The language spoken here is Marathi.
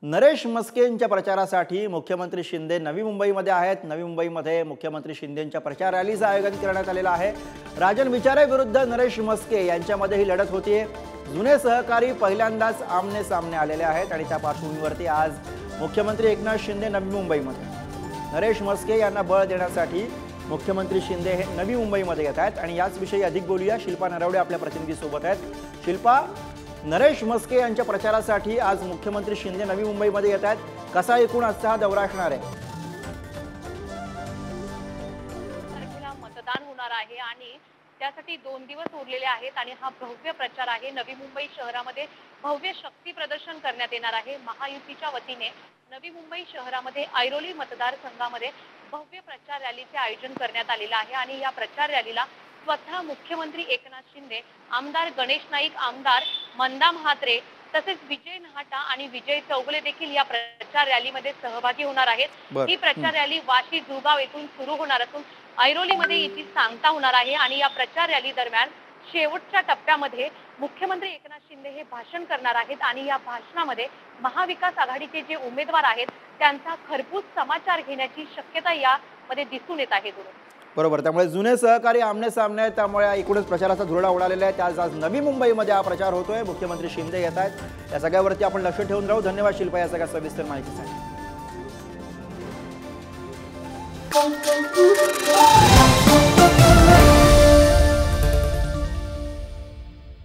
नरेश म्हस्केंच्या प्रचारासाठी मुख्यमंत्री शिंदे नवी मुंबईमध्ये आहेत। नवी मुंबईमध्ये मुख्यमंत्री शिंदेंच्या प्रचार रॅलीचं आयोजन करण्यात आलेलं आहे। राजन विचारे विरुद्ध नरेश म्हस्के यांच्यामध्ये ही लढत होतीये। जुने सहकारी पहिल्यांदाच आमने सामने आलेले आहेत आणि त्या पार्श्वभूमीवरती आज मुख्यमंत्री एकनाथ शिंदे नवी मुंबईमध्ये नरेश म्हस्के यांना बळ देण्यासाठी मुख्यमंत्री शिंदे हे नवी मुंबईमध्ये येत आहेत आणि याच विषयी अधिक बोलूया। शिल्पा नरवडे आपल्या प्रतिनिधी सोबत आहेत। शिल्पा, नरेश म्हस्के यांच्या प्रचारासाठी आज मुख्यमंत्री शिंदे नवी मुंबईमध्ये येत आहेत, कसा एकूण आजचा हा दौरा असणार आहे? मतदान होणार आहे आणि त्यासाठी 2 दिवस उरलेले आहेत आणि हा भव्य प्रचार आहे। नवी मुंबई शहरामध्ये भव्य शक्ती प्रदर्शन करण्यात येणार आहे। महायुतीच्या वतीने नवी मुंबई शहरामध्ये ऐरोली मतदारसंघामध्ये भव्य प्रचार रॅलीचे आयोजन करण्यात आलेले आहे आणि या प्रचार रॅलीला स्वतः मुख्यमंत्री एकनाथ शिंदे, आमदार गणेश नाईक, आमदार मंदा म्हात्रे तसेच विजय नहाटा आणि विजय चौगुले देखील या प्रचार रॅलीमध्ये सहभागी होणार आहेत। ही प्रचार रॅली वाशी जुगाव येथून सुरू होणार असून ऐरोलीमध्ये याची सांगता होणार आहे आणि या प्रचार रॅली दरम्यान शेवटच्या टप्प्यामध्ये मुख्यमंत्री एकनाथ शिंदे हे भाषण करणार आहेत आणि या भाषणामध्ये महाविकास आघाडीचे जे उमेदवार आहेत त्यांचा खरपूस समाचार घेण्याची शक्यता यामध्ये दिसून येत आहे। बरोबर, त्यामुळे जुने सहकारी आमने सामने आहेत, त्यामुळे एकूणच प्रचाराचा धुरळा उडालेला आहे। आज नवी मुंबईमध्ये हा प्रचार होतोय, मुख्यमंत्री शिंदे येत आहेत। या सगळ्यावरती आपण लक्ष ठेवून राहू। धन्यवाद शिल्पा या सगळ्या सविस्तर माहितीसाठी।